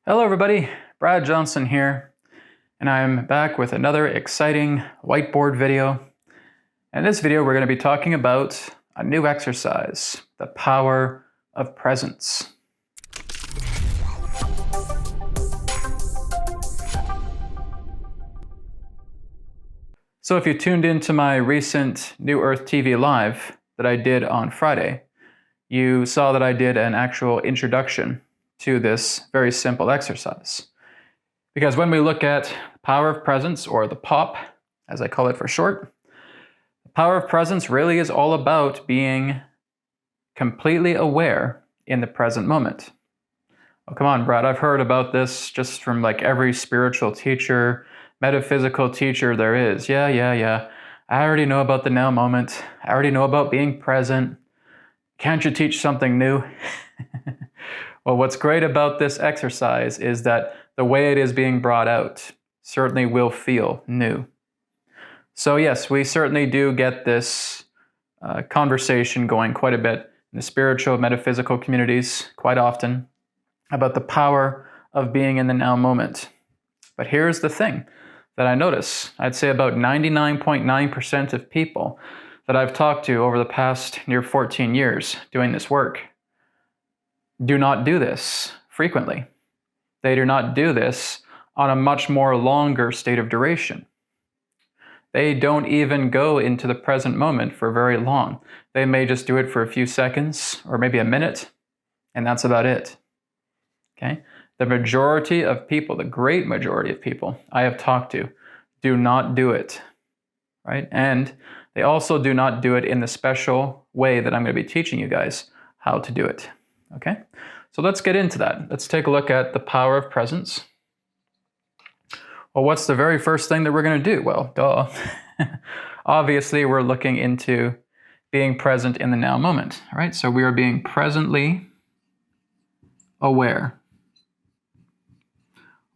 Hello everybody, Brad Johnson here, and I'm back with another exciting whiteboard video. In this video, we're going to be talking about a new exercise, the power of presence. So if you tuned into my recent New Earth TV Live that I did on Friday, you saw that I did an actual introduction to this very simple exercise. Because when we look at power of presence, or the POP, as I call it for short, the power of presence really is all about being completely aware in the present moment. Oh, come on, Brad, I've heard about this just from like every spiritual teacher, metaphysical teacher there is. Yeah. I already know about the now moment. I already know about being present. Can't you teach something new? Well, what's great about this exercise is that the way it is being brought out certainly will feel new. So yes, we certainly do get this conversation going quite a bit in the spiritual, metaphysical communities quite often about the power of being in the now moment. But here's the thing that I notice. I'd say about 99.9% of people that I've talked to over the past near 14 years doing this work do not do this frequently. They do not do this on a much more longer state of duration. They don't even go into the present moment for very long. They may just do it for a few seconds or maybe a minute, and that's about it. Okay? The majority of people, the great majority of people I have talked to, do not do it, right? And they also do not do it in the special way that I'm going to be teaching you guys how to do it. Okay, so let's get into that. Let's take a look at the power of presence. Well, what's the very first thing that we're going to do? Well, duh. Obviously, we're looking into being present in the now moment, right? So we are being presently aware.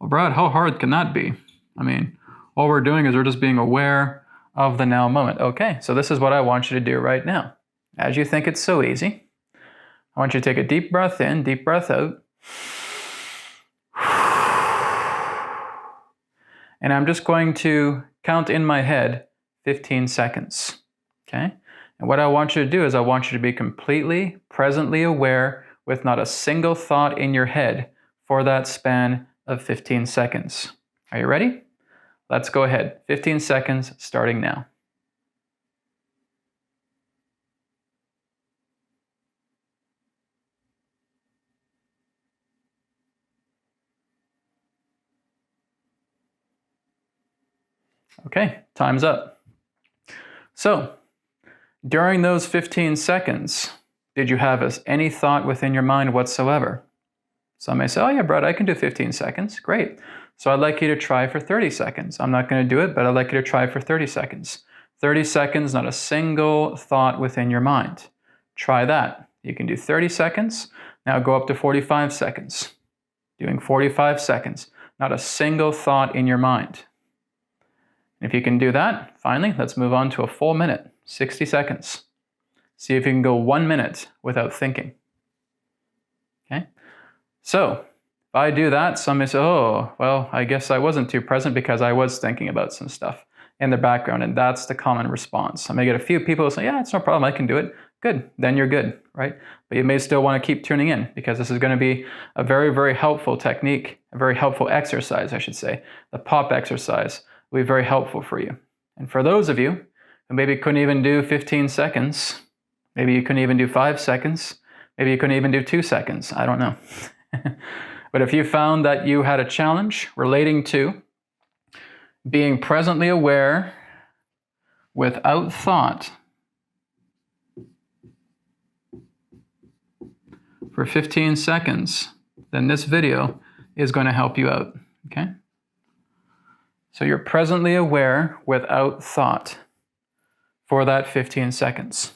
Well, Brad, how hard can that be? I mean, all we're doing is we're just being aware of the now moment. Okay, so this is what I want you to do right now. As you think it's so easy, I want you to take a deep breath in, deep breath out. And I'm just going to count in my head 15 seconds, okay? And what I want you to do is I want you to be completely presently aware with not a single thought in your head for that span of 15 seconds. Are you ready? Let's go ahead. 15 seconds starting now. Okay, time's up. So, during those 15 seconds, did you have any thought within your mind whatsoever? Some may say, oh yeah, Brad, I can do 15 seconds. Great. So I'd like you to try for 30 seconds. I'm not going to do it, but I'd like you to try for 30 seconds. 30 seconds, not a single thought within your mind. Try that. You can do 30 seconds. Now go up to 45 seconds. Doing 45 seconds, not a single thought in your mind. If you can do that, finally, let's move on to a full minute, 60 seconds. See if you can go 1 minute without thinking. Okay? So, if I do that, some may say, oh, well, I guess I wasn't too present because I was thinking about some stuff in the background, and that's the common response. I may get a few people who say, yeah, it's no problem, I can do it. Good, then you're good, right? But you may still want to keep tuning in because this is going to be a very, very helpful technique, a very helpful exercise, I should say. The POP exercise will be very helpful for you. And for those of you who maybe couldn't even do 15 seconds, maybe you couldn't even do 5 seconds, maybe you couldn't even do 2 seconds, I don't know. But if you found that you had a challenge relating to being presently aware without thought for 15 seconds, then this video is going to help you out, okay? So you're presently aware without thought for that 15 seconds.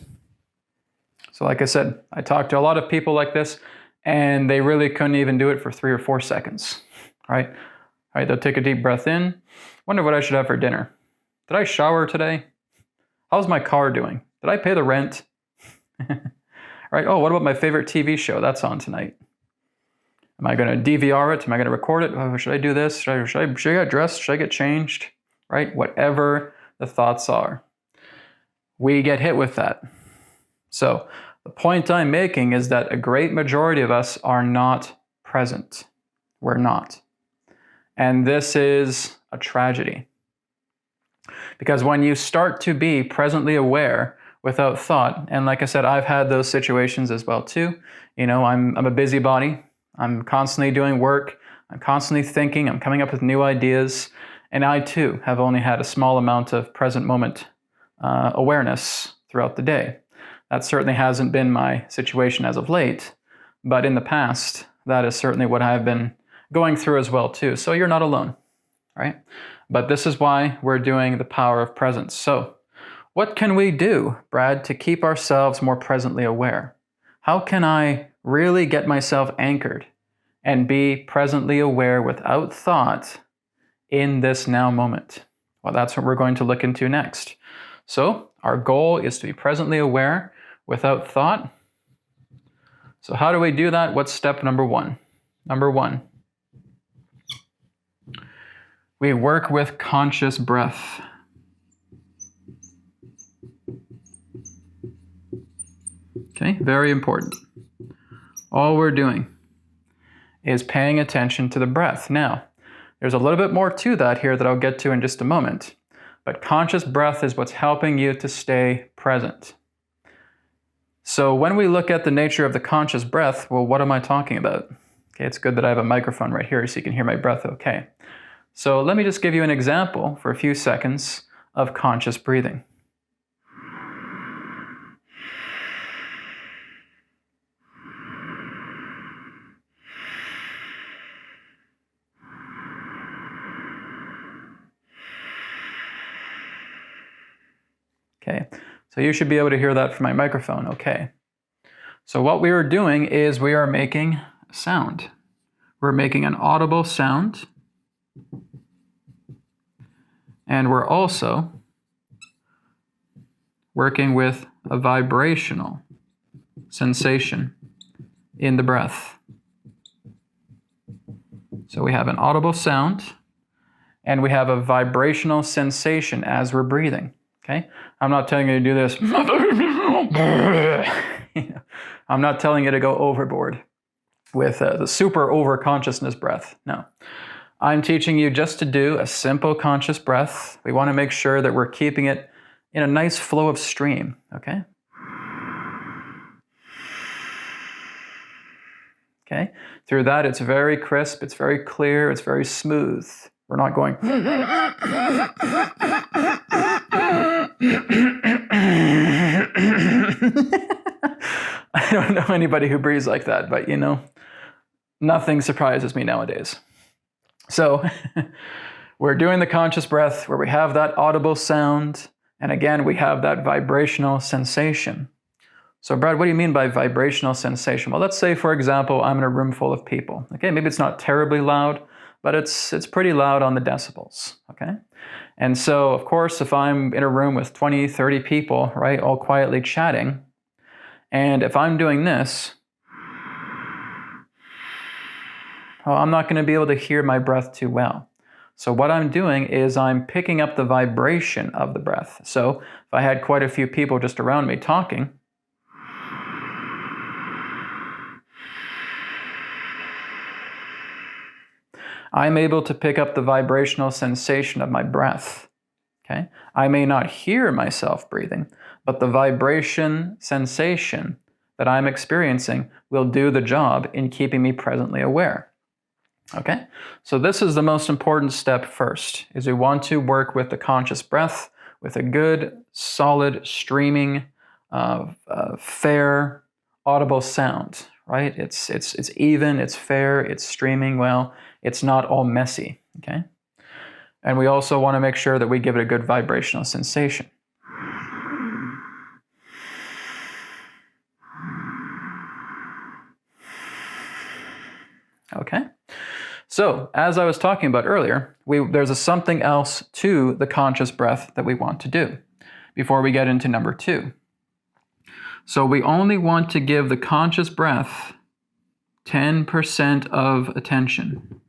So like I said, I talked to a lot of people like this, and they really couldn't even do it for 3 or 4 seconds, right? All right, they'll take a deep breath in. Wonder what I should have for dinner. Did I shower today? How's my car doing? Did I pay the rent? Right, oh, what about my favorite TV show? That's on tonight. Am I going to DVR it? Am I going to record it? Oh, should I do this? Should I get dressed? Should I get changed? Right? Whatever the thoughts are. We get hit with that. So the point I'm making is that a great majority of us are not present. We're not. And this is a tragedy. Because when you start to be presently aware without thought, and like I said, I've had those situations as well too. You know, I'm a busybody. I'm constantly doing work. I'm constantly thinking. I'm coming up with new ideas. And I too have only had a small amount of present moment awareness throughout the day. That certainly hasn't been my situation as of late, but in the past, that is certainly what I've been going through as well too. So you're not alone, right? But this is why we're doing the power of presence. So what can we do, Brad, to keep ourselves more presently aware? How can I really get myself anchored and be presently aware without thought in this now moment? Well, that's what we're going to look into next. So our goal is to be presently aware without thought. So how do we do that? What's step number one? Number one, we work with conscious breath. Okay, very important. All we're doing is paying attention to the breath. Now, there's a little bit more to that here that I'll get to in just a moment. But conscious breath is what's helping you to stay present. So when we look at the nature of the conscious breath, well, what am I talking about? Okay, it's good that I have a microphone right here so you can hear my breath okay. So let me just give you an example for a few seconds of conscious breathing. Okay, so you should be able to hear that from my microphone, okay. So what we are doing is we are making a sound. We're making an audible sound, and we're also working with a vibrational sensation in the breath. So we have an audible sound, and we have a vibrational sensation as we're breathing. Okay, I'm not telling you to do this. I'm not telling you to go overboard with the super over-consciousness breath. No. I'm teaching you just to do a simple conscious breath. We want to make sure that we're keeping it in a nice flow of stream, okay? Okay, through that it's very crisp, it's very clear, it's very smooth. We're not going... I don't know anybody who breathes like that, but you know, nothing surprises me nowadays. So we're doing the conscious breath where we have that audible sound, and again, we have that vibrational sensation. So Brad, what do you mean by vibrational sensation? Well, let's say, for example, I'm in a room full of people. Okay, maybe it's not terribly loud, but it's pretty loud on the decibels, okay? And so, of course, if I'm in a room with 20, 30 people, right, all quietly chatting, and if I'm doing this, well, I'm not going to be able to hear my breath too well. So what I'm doing is I'm picking up the vibration of the breath. So if I had quite a few people just around me talking, I'm able to pick up the vibrational sensation of my breath. Okay? I may not hear myself breathing, but the vibration sensation that I'm experiencing will do the job in keeping me presently aware. Okay? So this is the most important step first, is we want to work with the conscious breath with a good, solid, streaming, fair, audible sound, right? It's even, it's fair, it's streaming well, it's not all messy, okay? And we also want to make sure that we give it a good vibrational sensation. Okay? So, as I was talking about earlier, there's something else to the conscious breath that we want to do before we get into number 2. So we only want to give the conscious breath 10% of attention.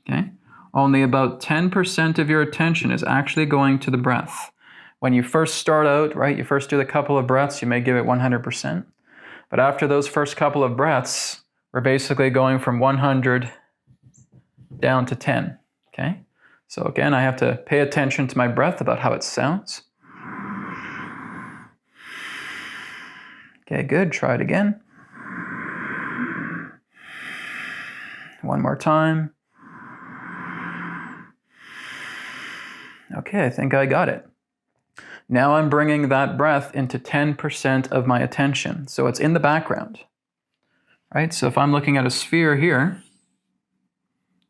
Okay? Only about 10% of your attention is actually going to the breath. When you first start out, right, you first do the couple of breaths, you may give it 100%. But after those first couple of breaths, we're basically going from 100 down to 10. Okay? So again, I have to pay attention to my breath about how it sounds. Okay, good. Try it again. One more time. Okay, I think I got it. Now I'm bringing that breath into 10% of my attention. So it's in the background, right? So if I'm looking at a sphere here,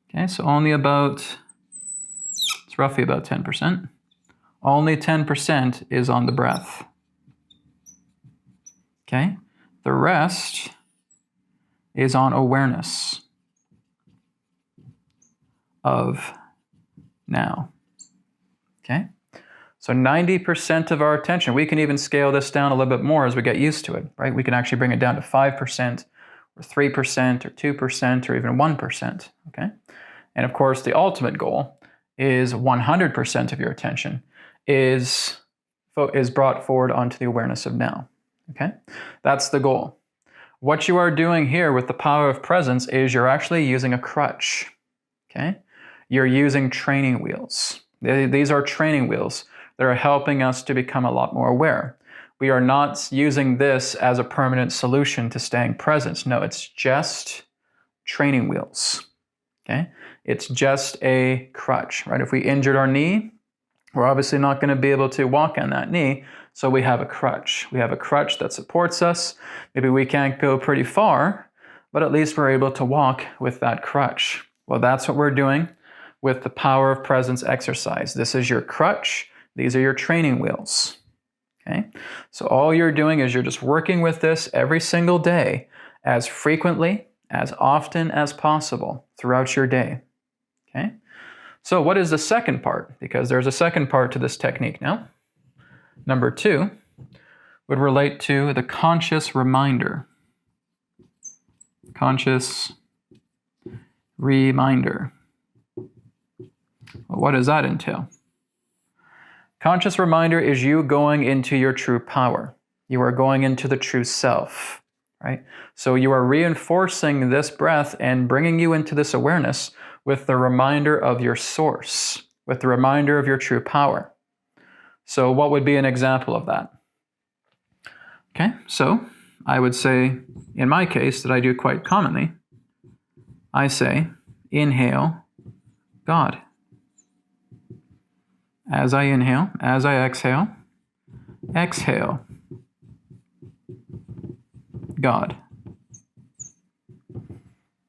okay, so only about, it's roughly about 10%. Only 10% is on the breath. Okay? The rest is on awareness of now. Okay? So 90% of our attention, we can even scale this down a little bit more as we get used to it, right? We can actually bring it down to 5% or 3% or 2% or even 1%, okay? And of course, the ultimate goal is 100% of your attention is brought forward onto the awareness of now, okay? That's the goal. What you are doing here with the power of presence is you're actually using a crutch, okay? You're using training wheels. These are training wheels that are helping us to become a lot more aware. We are not using this as a permanent solution to staying present. No, it's just training wheels, okay? It's just a crutch, right? If we injured our knee, we're obviously not going to be able to walk on that knee, so we have a crutch. We have a crutch that supports us. Maybe we can't go pretty far, but at least we're able to walk with that crutch. Well, that's what we're doing with the power of presence exercise. This is your crutch. These are your training wheels. Okay? So all you're doing is you're just working with this every single day as frequently, as often as possible throughout your day. Okay? So what is the second part? Because there's a second part to this technique now. Number 2 would relate to the conscious reminder. Conscious reminder. Well, what does that entail? Conscious reminder is you going into your true power. You are going into the true self, right? So you are reinforcing this breath and bringing you into this awareness with the reminder of your source, with the reminder of your true power. So what would be an example of that? Okay, so I would say, in my case, that I do quite commonly, I say, inhale, God. As I inhale, as I exhale, exhale, God.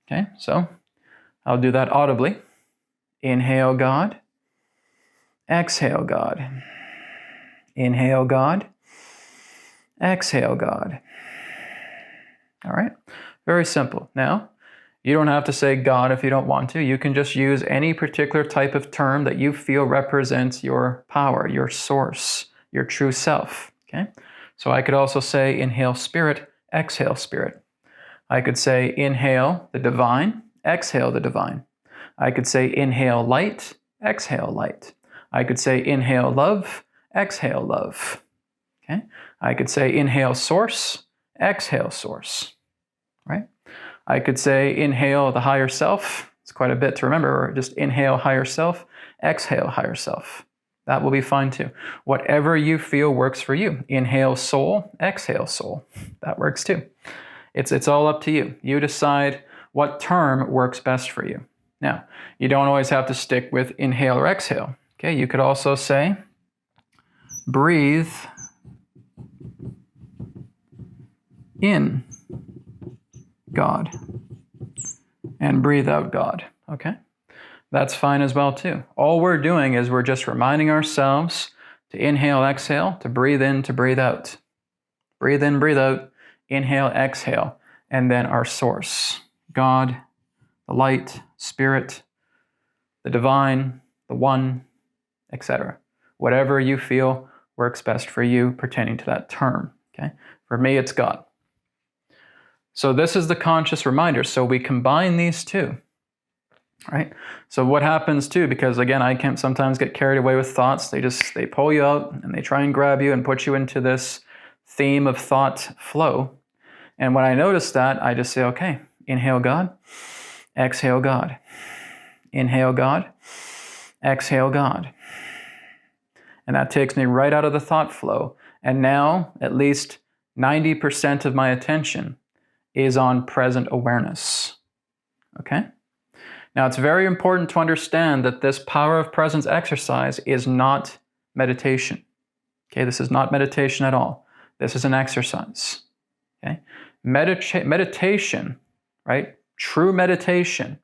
Okay, so I'll do that audibly. Inhale, God. Exhale, God. Inhale, God. Exhale, God. All right, very simple. Now, you don't have to say God if you don't want to. You can just use any particular type of term that you feel represents your power, your source, your true self. Okay? So I could also say inhale spirit, exhale spirit. I could say inhale the divine, exhale the divine. I could say inhale light, exhale light. I could say inhale love, exhale love. Okay? I could say inhale source, exhale source. Right? I could say inhale the higher self. It's quite a bit to remember. Or just inhale higher self, exhale higher self. That will be fine too. Whatever you feel works for you. Inhale soul, exhale soul. That works too. It's all up to you. You decide what term works best for you. Now, you don't always have to stick with inhale or exhale. Okay, you could also say breathe in God and breathe out God. Okay? That's fine as well too. All we're doing is we're just reminding ourselves to inhale, exhale, to breathe in, to breathe out. Breathe in, breathe out, inhale, exhale, and then our source. God, the light, spirit, the divine, the one, etc. Whatever you feel works best for you pertaining to that term. Okay? For me, it's God. So this is the conscious reminder. So we combine these two, right? So what happens too, because again, I can sometimes get carried away with thoughts. They pull you out and they try and grab you and put you into this theme of thought flow. And when I notice that, I just say, okay, inhale God, exhale God. Inhale God, exhale God. And that takes me right out of the thought flow. And now at least 90% of my attention is on present awareness. Okay? Now it's very important to understand that this power of presence exercise is not meditation. Okay, this is not meditation at all. This is an exercise. Okay? Meditation, right? True meditation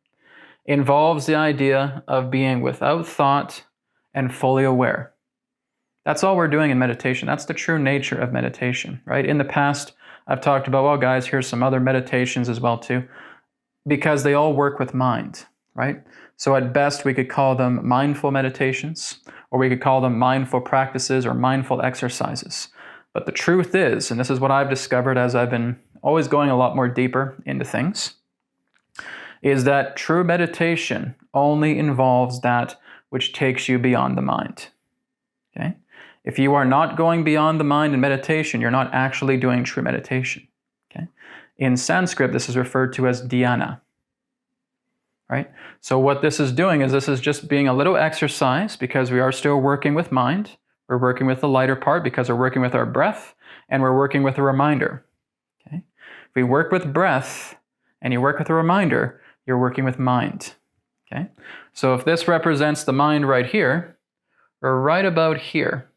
involves the idea of being without thought and fully aware. That's all we're doing in meditation. That's the true nature of meditation, right? In the past, I've talked about, well, guys, here's some other meditations as well too, because they all work with mind, right? So at best, we could call them mindful meditations, or we could call them mindful practices or mindful exercises. But the truth is, and this is what I've discovered as I've been always going a lot more deeper into things, is that true meditation only involves that which takes you beyond the mind. Okay? If you are not going beyond the mind in meditation, you're not actually doing true meditation. Okay? In Sanskrit, this is referred to as dhyana. Right? So what this is doing is this is just being a little exercise, because we are still working with mind. We're working with the lighter part because we're working with our breath, and we're working with a reminder. Okay? If we work with breath and you work with a reminder, you're working with mind. Okay? So if this represents the mind right here, we're right about here.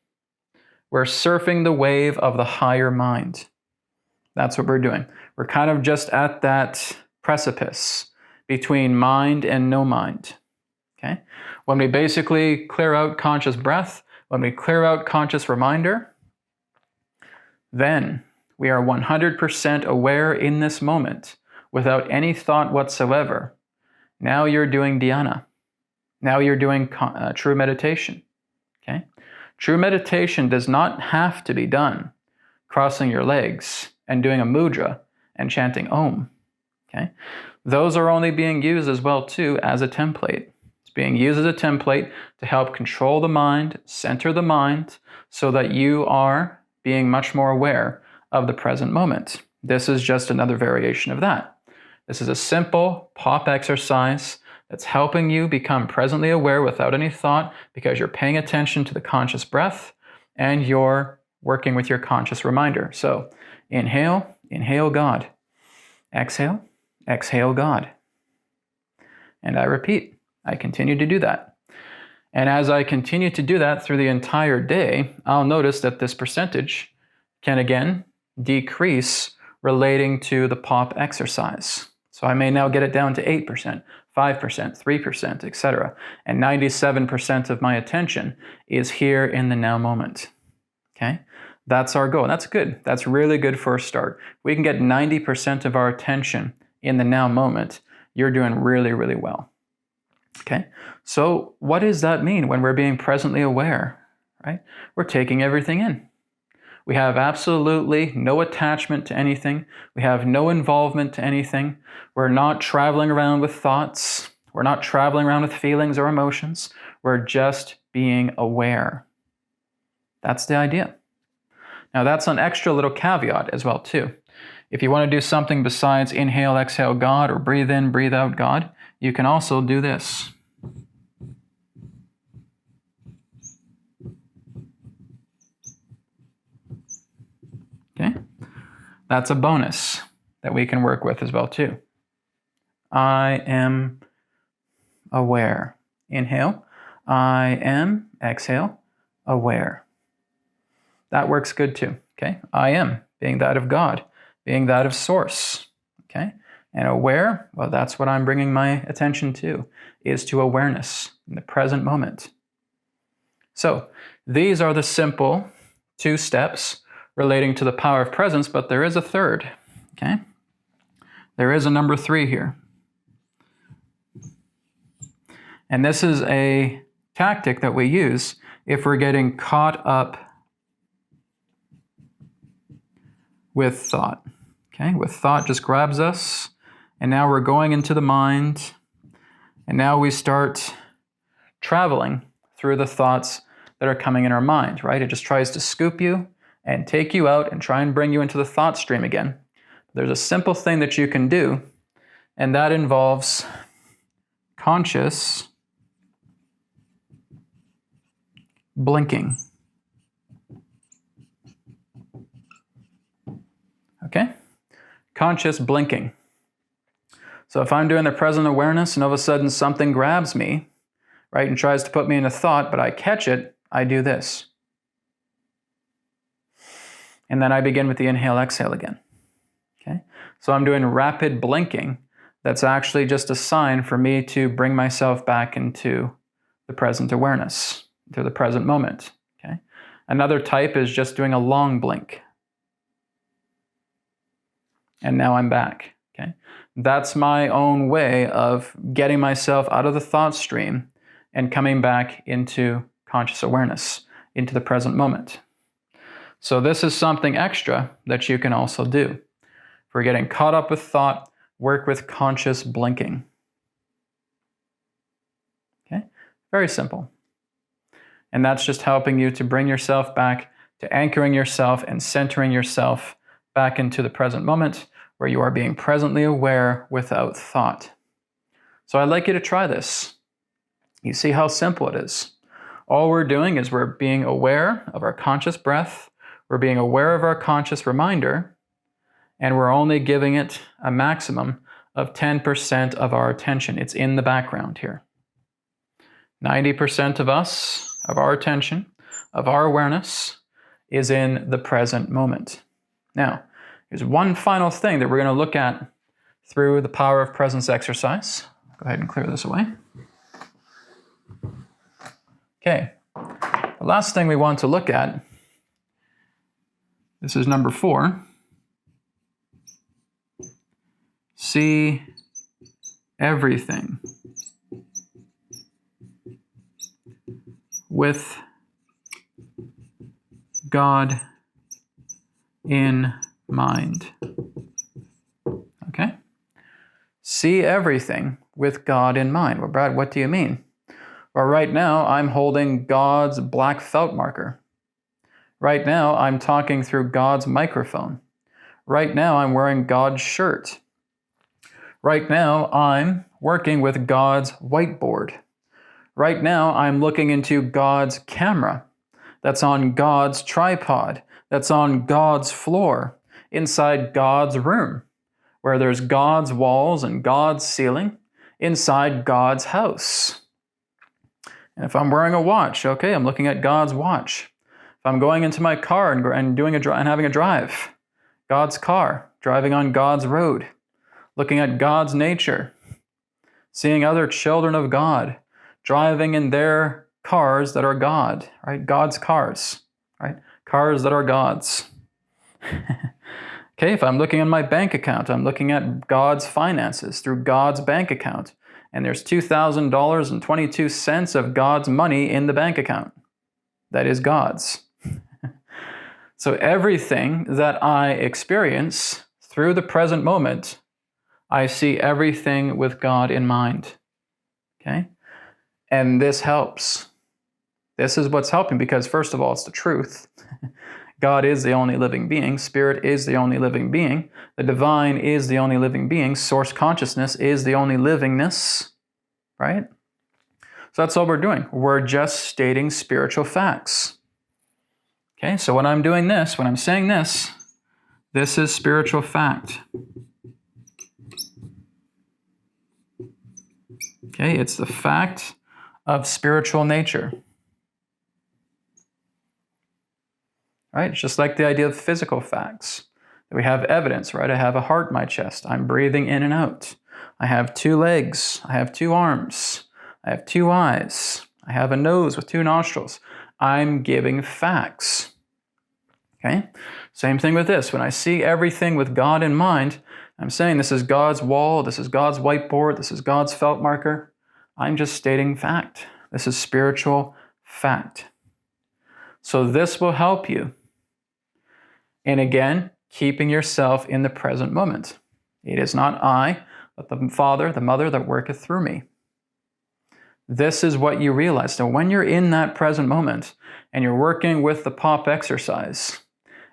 We're surfing the wave of the higher mind. That's what we're doing. We're kind of just at that precipice between mind and no mind. Okay? When we basically clear out conscious breath, when we clear out conscious reminder, then we are 100% aware in this moment without any thought whatsoever. Now you're doing dhyana. Now you're doing true meditation. Okay? True meditation does not have to be done crossing your legs and doing a mudra and chanting Om. Okay? Those are only being used as well too as a template. It's being used as a template to help control the mind, center the mind, so that you are being much more aware of the present moment. This is just another variation of that. This is a simple pop exercise that's helping you become presently aware without any thought, because you're paying attention to the conscious breath and you're working with your conscious reminder. So inhale, inhale God. Exhale, exhale God. And I repeat, I continue to do that. And as I continue to do that through the entire day, I'll notice that this percentage can again decrease relating to the pop exercise. So I may now get it down to 8%, 5%, 3%, etc. And 97% of my attention is here in the now moment. Okay? That's our goal. That's good. That's really good for a start. We can get 90% of our attention in the now moment. You're doing really, really well. Okay? So what does that mean when we're being presently aware? Right? We're taking everything in. We have absolutely no attachment to anything. We have no involvement to anything. We're not traveling around with thoughts. We're not traveling around with feelings or emotions. We're just being aware. That's the idea. Now that's an extra little caveat as well too. If you want to do something besides inhale, exhale God, or breathe in, breathe out God, you can also do this. Okay? That's a bonus that we can work with as well too. I am aware. Inhale. I am, exhale, aware. That works good too. Okay? I am, being that of God, being that of Source. Okay? And aware, well, that's what I'm bringing my attention to, is to awareness in the present moment. So these are the simple 2 steps relating to the power of presence, but there is a third. Okay? There is a number 3 here. And this is a tactic that we use if we're getting caught up with thought. Okay, with thought just grabs us, and now we're going into the mind, and now we start traveling through the thoughts that are coming in our mind, right? It just tries to scoop you and take you out and try and bring you into the thought stream again. There's a simple thing that you can do, and that involves conscious blinking. Okay? Conscious blinking. So if I'm doing the present awareness and all of a sudden something grabs me, right, and tries to put me in a thought, but I catch it, I do this. And then I begin with the inhale, exhale again. Okay? So I'm doing rapid blinking. That's actually just a sign for me to bring myself back into the present awareness, to the present moment. Okay? Another type is just doing a long blink. And now I'm back. Okay? That's my own way of getting myself out of the thought stream and coming back into conscious awareness, into the present moment. So this is something extra that you can also do. If we're getting caught up with thought, work with conscious blinking. Okay? Very simple. And that's just helping you to bring yourself back to anchoring yourself and centering yourself back into the present moment where you are being presently aware without thought. So I'd like you to try this. You see how simple it is. All we're doing is we're being aware of our conscious breath, we're being aware of our conscious reminder, and we're only giving it a maximum of 10% of our attention. It's in the background here. 90% of us, of our attention, of our awareness, is in the present moment. Now, here's one final thing that we're going to look at through the power of presence exercise. Go ahead and clear this away. Okay, the last thing we want to look at, this is number 4. See everything with God in mind. Okay? See everything with God in mind. Well, Brad, what do you mean? Well, right now I'm holding God's black felt marker. Right now I'm talking through God's microphone. Right now I'm wearing God's shirt. Right now I'm working with God's whiteboard. Right now I'm looking into God's camera that's on God's tripod, that's on God's floor, inside God's room, where there's God's walls and God's ceiling, inside God's house. And if I'm wearing a watch, okay, I'm looking at God's watch. If I'm going into my car and having a drive, God's car, driving on God's road, looking at God's nature, seeing other children of God driving in their cars that are God, right? God's cars, right? Cars that are God's. Okay, if I'm looking at my bank account, I'm looking at God's finances through God's bank account. And there's $2,000.22 of God's money in the bank account. That is God's. So everything that I experience through the present moment, I see everything with God in mind. Okay? And this helps. This is what's helping because, first of all, it's the truth. God is the only living being. Spirit is the only living being. The divine is the only living being. Source consciousness is the only livingness. Right? So that's all we're doing. We're just stating spiritual facts. Okay, so when I'm doing this, when I'm saying this, this is spiritual fact. Okay, it's the fact of spiritual nature. Right? It's just like the idea of physical facts. We have evidence, right? I have a heart in my chest. I'm breathing in and out. I have 2 legs. I have 2 arms. I have 2 eyes. I have a nose with 2 nostrils. I'm giving facts. Okay? Same thing with this. When I see everything with God in mind, I'm saying this is God's wall, this is God's whiteboard, this is God's felt marker. I'm just stating fact. This is spiritual fact. So this will help you. And again, keeping yourself in the present moment. It is not I, but the Father, the Mother that worketh through me. This is what you realize. So when you're in that present moment and you're working with the POP exercise,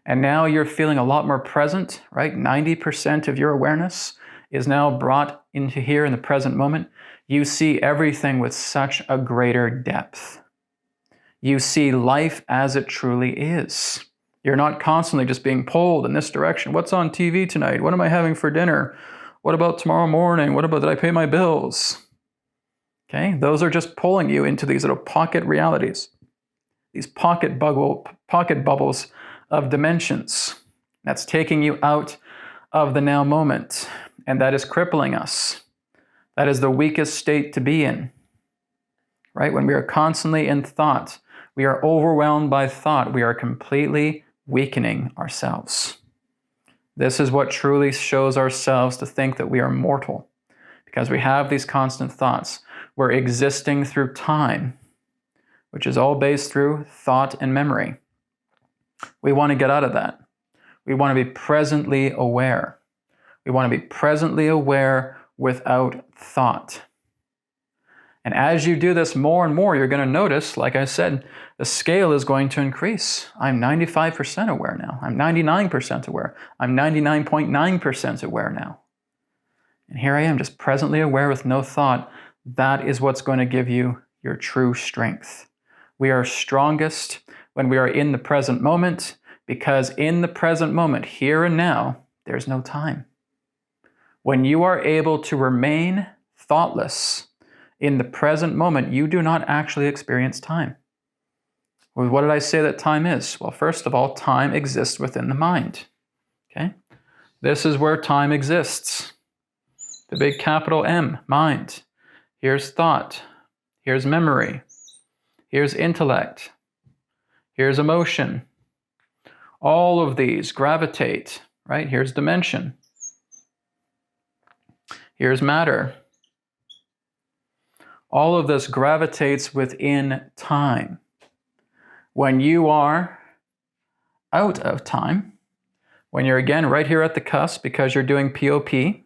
and now you're feeling a lot more present, right? 90% of your awareness is now brought into here in the present moment. You see everything with such a greater depth. You see life as it truly is. You're not constantly just being pulled in this direction. What's on TV tonight? What am I having for dinner? What about tomorrow morning? What about, did I pay my bills? Okay, those are just pulling you into these little pocket realities, these pocket bubbles of dimensions. That's taking you out of the now moment, and that is crippling us. That is the weakest state to be in, right? When we are constantly in thought, we are overwhelmed by thought, we are completely weakening ourselves. This is what truly shows ourselves to think that we are mortal, because we have these constant thoughts. We're existing through time, which is all based through thought and memory. We want to get out of that. We want to be presently aware. We want to be presently aware without thought. And as you do this more and more, you're going to notice, like I said, the scale is going to increase. I'm 95% aware now. I'm 99% aware. I'm 99.9% aware now. And here I am, just presently aware with no thought. That is what's going to give you your true strength. We are strongest when we are in the present moment, because in the present moment, here and now, there's no time. When you are able to remain thoughtless in the present moment, you do not actually experience time. Well, what did I say that time is? Well, first of all, time exists within the mind. Okay? This is where time exists. The big capital M, mind. Here's thought. Here's memory. Here's intellect. Here's emotion. All of these gravitate, right? Here's dimension. Here's matter. All of this gravitates within time. When you are out of time, when you're again right here at the cusp because you're doing POP,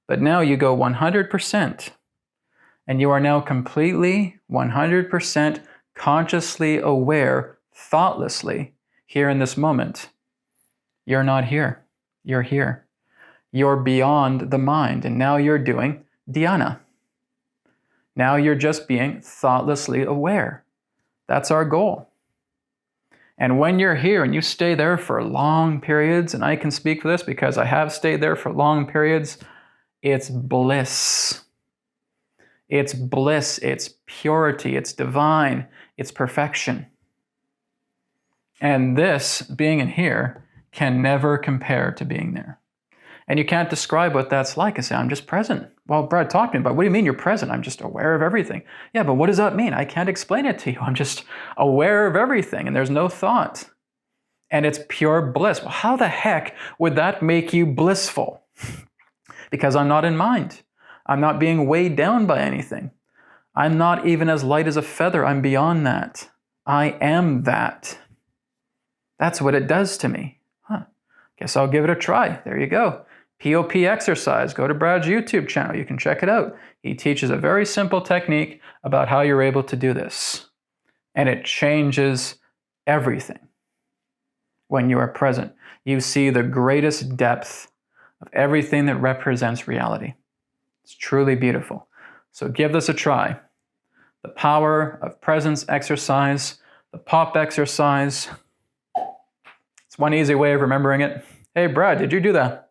but now you go 100%, and you are now completely 100% consciously aware, thoughtlessly, here in this moment. You're not here. You're here. You're beyond the mind, and now you're doing dhyana. Now you're just being thoughtlessly aware. That's our goal. And when you're here and you stay there for long periods, and I can speak for this because I have stayed there for long periods, it's bliss. It's bliss, it's purity, it's divine, it's perfection. And this, being in here, can never compare to being there. And you can't describe what that's like and say, I'm just present. Well, Brad, talk to me about, what do you mean you're present? I'm just aware of everything. Yeah, but what does that mean? I can't explain it to you. I'm just aware of everything, and there's no thought. And it's pure bliss. Well, how the heck would that make you blissful? Because I'm not in mind. I'm not being weighed down by anything. I'm not even as light as a feather. I'm beyond that. I am that. That's what it does to me. Guess I'll give it a try. There you go. POP exercise. Go to Brad's YouTube channel. You can check it out. He teaches a very simple technique about how you're able to do this. And it changes everything. When you are present, you see the greatest depth of everything that represents reality. It's truly beautiful. So give this a try. The power of presence exercise, the POP exercise. It's one easy way of remembering it. Hey, Brad, did you do that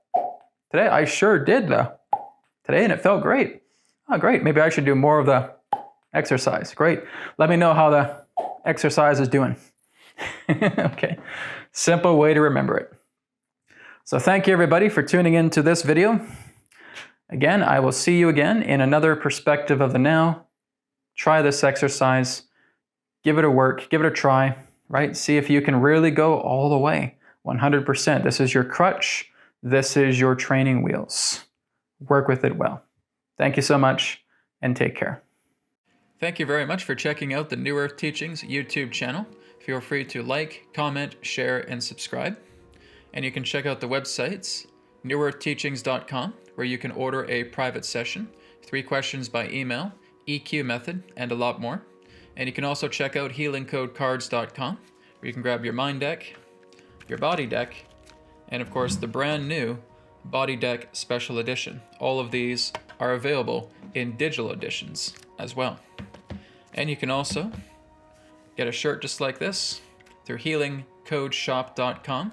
today? I sure did today, and it felt great. Oh, great. Maybe I should do more of the exercise. Great. Let me know how the exercise is doing. Okay. Simple way to remember it. So thank you, everybody, for tuning in to this video. Again, I will see you again in another perspective of the now. Try this exercise. Give it a work. Give it a try, right? See if you can really go all the way. 100%. This is your crutch. This is your training wheels. Work with it well. Thank you so much, and take care. Thank you very much for checking out the New Earth Teachings YouTube channel. Feel free to like, comment, share, and subscribe. And you can check out the websites, newearthteachings.com, where you can order a private session, 3 questions by email, EQ method, and a lot more. And you can also check out healingcodecards.com, where you can grab your mind deck, your body deck, and of course the brand new Body Deck Special Edition. All of these are available in digital editions as well. And you can also get a shirt just like this through healingcodeshop.com,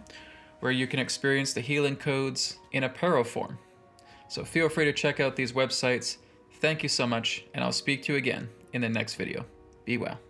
where you can experience the healing codes in apparel form. So feel free to check out these websites. Thank you so much, and I'll speak to you again in the next video. Be well.